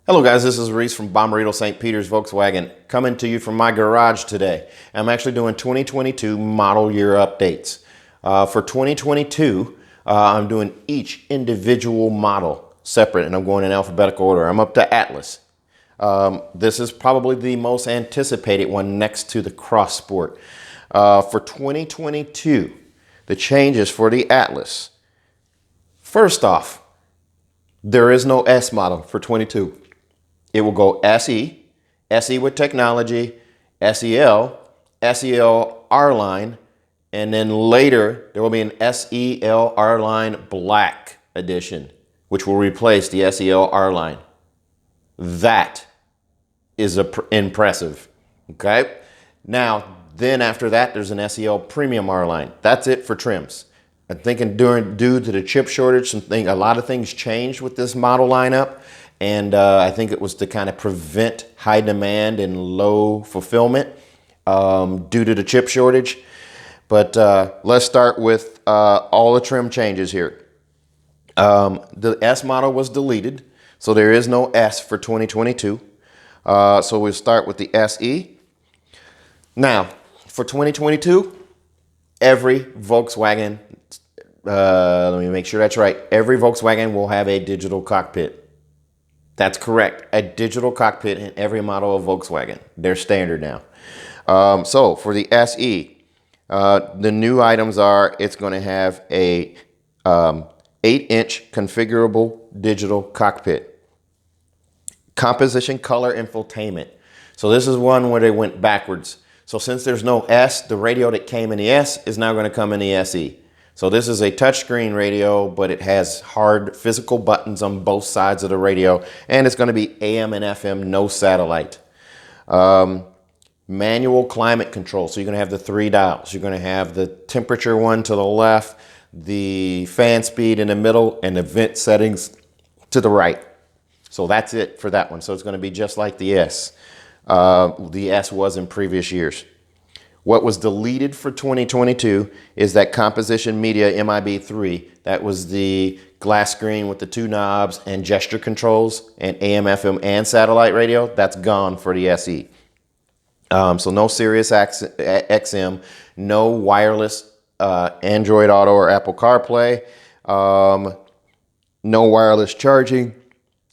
Hello guys, this is Reese from Bommarito St. Peter's Volkswagen coming to you from my garage today. I'm actually doing 2022 model year updates. For 2022, I'm doing each individual model separate and I'm going in alphabetical order. I'm up to Atlas. This is probably the most anticipated one next to the Cross Sport. For 2022, the changes for the Atlas. First off, there is no S model for 22. It will go SE, SE with technology, SEL, SEL R-Line, and then later there will be an SEL R-Line Black edition, which will replace the SEL R-Line. That is impressive, okay? Now, then after that, there's an SEL Premium R-Line. That's it for trims. I'm thinking due to the chip shortage, a lot of things changed with this model lineup. And I think it was to kind of prevent high demand and low fulfillment due to the chip shortage. But let's start with all the trim changes here. The S model was deleted, so there is no S for 2022. So we'll start with the SE. Now, for 2022, every Volkswagen, let me make sure that's right, every Volkswagen will have a digital cockpit. That's correct. A digital cockpit in every model of Volkswagen. They're standard now. So for the SE, the new items are it's going to have a 8-inch configurable digital cockpit. Composition color infotainment. So this is one where they went backwards. So since there's no S, the radio that came in the S is now going to come in the SE. So this is a touchscreen radio, but it has hard physical buttons on both sides of the radio, and it's going to be AM and FM, no satellite. Manual climate control. So you're going to have the 3 dials. You're going to have the temperature one to the left, the fan speed in the middle, and the vent settings to the right. So that's it for that one. So it's going to be just like the S. The S was in previous years. What was deleted for 2022 is that composition media MIB3. That was the glass screen with the 2 knobs and gesture controls and AM, FM, and satellite radio. That's gone for the SE. So no Sirius XM, no wireless Android Auto or Apple CarPlay, no wireless charging,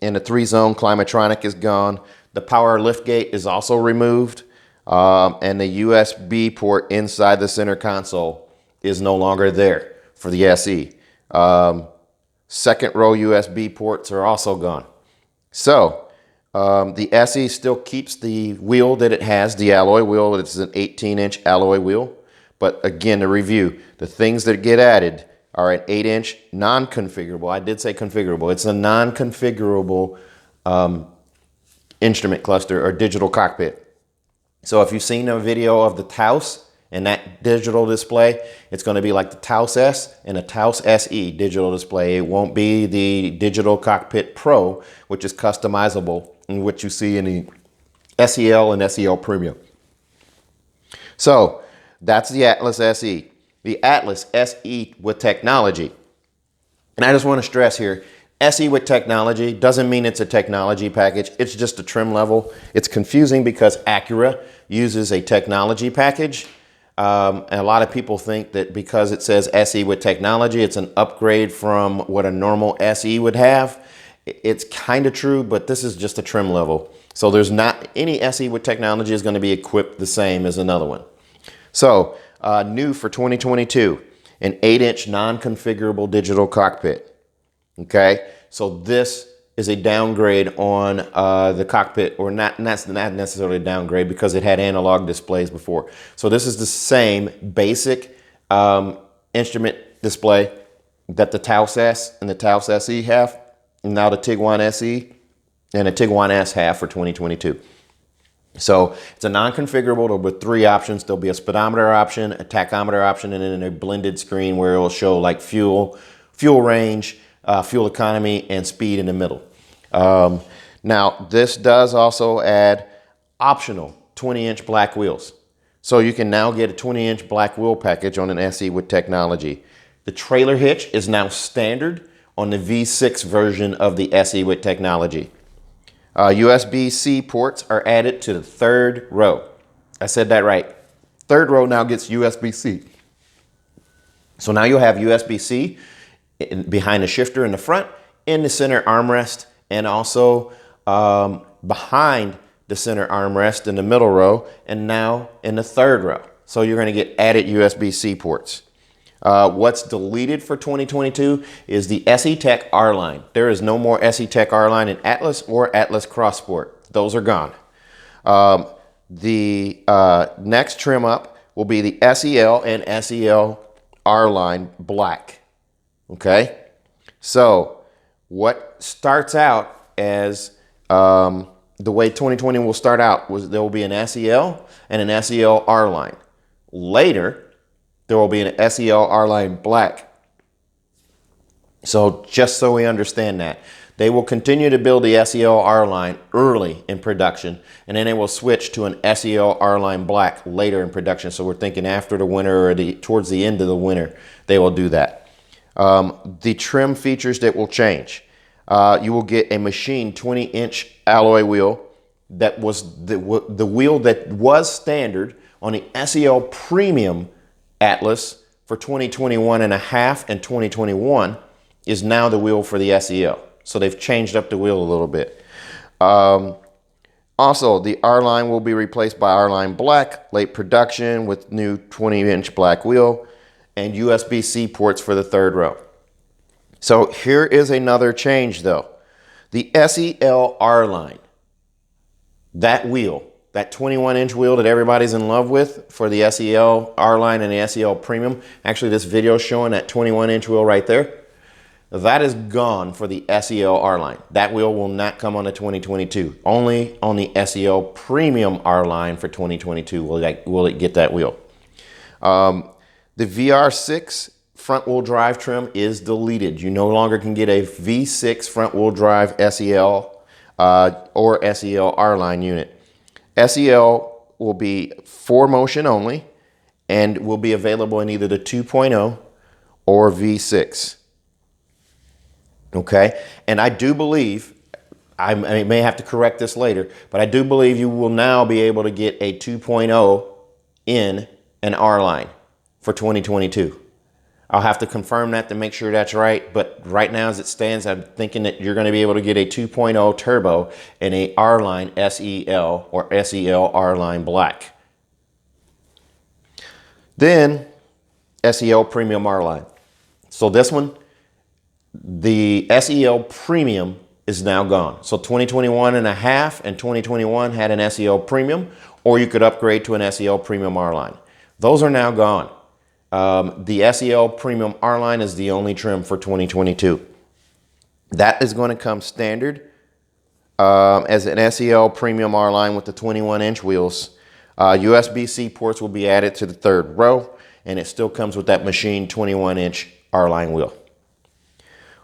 and the 3-zone Climatronic is gone. The power liftgate is also removed. And the USB port inside the center console is no longer there for the SE. Second row USB ports are also gone. So the SE still keeps the wheel that it has, the alloy wheel. It's an 18-inch alloy wheel. But again, to review, the things that get added are an 8-inch non-configurable. I did say configurable. It's a non-configurable instrument cluster or digital cockpit. So if you've seen a video of the Taos and that digital display, it's going to be like the Taos S and a Taos SE digital display. It won't be the Digital Cockpit Pro, which is customizable and what you see in the SEL and SEL Premium. So that's the Atlas SE. The Atlas SE with technology. And I just want to stress here, SE with technology doesn't mean it's a technology package. It's just a trim level. It's confusing because Acura uses a technology package. And a lot of people think that because it says SE with technology, it's an upgrade from what a normal SE would have. It's kind of true, but this is just a trim level. So there's not any SE with technology is going to be equipped the same as another one. So new for 2022, an 8-inch non-configurable digital cockpit. Okay, so this is a downgrade on the cockpit, or not necessarily a downgrade because it had analog displays before. So this is the same basic instrument display that the Taos S and the Taos SE have, and now the Tiguan SE and the Tiguan S have for 2022. So it's a non-configurable with 3 options. There'll be a speedometer option, a tachometer option, and then a blended screen where it will show like fuel range, fuel economy, and speed in the middle. Now, this does also add optional 20-inch black wheels. So you can now get a 20-inch black wheel package on an SE with technology. The trailer hitch is now standard on the V6 version of the SE with technology. USB-C ports are added to the third row. I said that right. Third row now gets USB-C. So now you'll have USB-C behind the shifter in the front, in the center armrest, and also behind the center armrest in the middle row, and now in the third row. So you're going to get added USB-C ports. What's deleted for 2022 is the SE Tech R line. There is no more SE Tech R line in Atlas or Atlas Cross Sport. Those are gone. The next trim up will be the SEL and SEL R line black. Okay, so what starts out as the way 2020 will start out was there will be an SEL and an SEL R line. Later, there will be an SEL R line black. So just so we understand that, they will continue to build the SEL R line early in production, and then they will switch to an SEL R line black later in production. So we're thinking after the winter or towards the end of the winter, they will do that. The trim features that will change. You will get a machined 20-inch alloy wheel. That was the wheel that was standard on the SEL Premium Atlas for 2021 and a half and 2021 is now the wheel for the SEL. So they've changed up the wheel a little bit. Also, the R line will be replaced by R line black, late production with new 20-inch black wheel and USB-C ports for the third row. So here is another change though. The SEL R line, that wheel, that 21-inch wheel that everybody's in love with for the SEL R line and the SEL Premium. Actually, this video is showing that 21-inch wheel right there. That is gone for the SEL R line. That wheel will not come on the 2022. Only on the SEL Premium R line for 2022 will it get that wheel. The VR6 front-wheel drive trim is deleted. You no longer can get a V6 front-wheel drive SEL or SEL R line unit. SEL will be 4Motion only and will be available in either the 2.0 or V6. Okay, and I do believe, I may have to correct this later, but I do believe you will now be able to get a 2.0 in an R line for 2022. I'll have to confirm that to make sure that's right, but right now as it stands, I'm thinking that you're going to be able to get a 2.0 turbo in a R line SEL or SEL R line black. Then SEL Premium R line. So this one, the SEL Premium is now gone. So 2021 and a half and 2021 had an SEL Premium, or you could upgrade to an SEL Premium R line. Those are now gone. The SEL Premium R line is the only trim for 2022. That is going to come standard as an SEL Premium R line with the 21-inch wheels. USB-C ports will be added to the third row, and it still comes with that machined 21-inch R line wheel.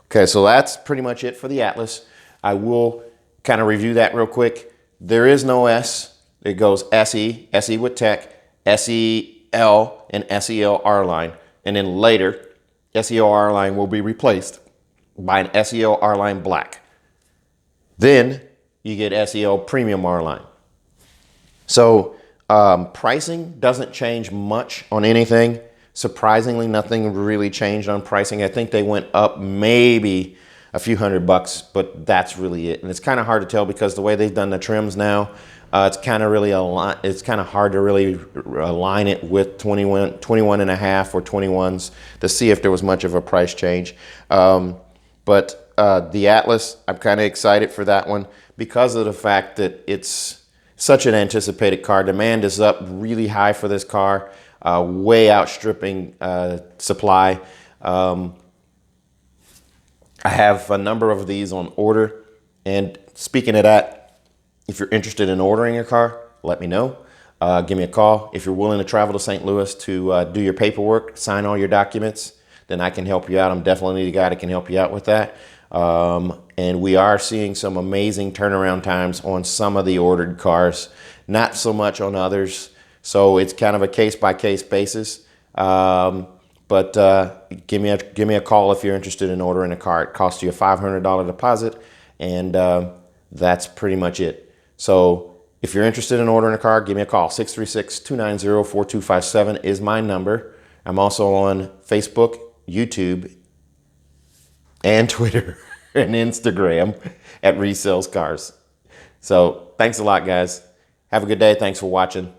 Okay, so that's pretty much it for the Atlas. I will kind of review that real quick. There is no S. It goes SE, SE with Tech, SEL, and SEL R line. And then later, SEL R line will be replaced by an SEL R line black. Then you get SEL Premium R line. So pricing doesn't change much on anything. Surprisingly, nothing really changed on pricing. I think they went up maybe a few $100, but that's really it. And it's kind of hard to tell because the way they've done the trims now, it's kind of hard to really align it with 21 and a half or 21s to see if there was much of a price change. But the Atlas, I'm kind of excited for that one because of the fact that it's such an anticipated car. Demand is up really high for this car. Way outstripping supply. I have a number of these on order. And speaking of that, if you're interested in ordering a car, let me know. Give me a call. If you're willing to travel to St. Louis to do your paperwork, sign all your documents, then I can help you out. I'm definitely the guy that can help you out with that. And we are seeing some amazing turnaround times on some of the ordered cars, not so much on others. So it's kind of a case-by-case basis, but give me a call if you're interested in ordering a car. It costs you a $500 deposit, and That's pretty much it. So if you're interested in ordering a car, give me a call. 636-290-4257 is my number. I'm also on Facebook, YouTube, and Twitter and Instagram at Reese Sells Cars. So thanks a lot, guys. Have a good day. Thanks for watching.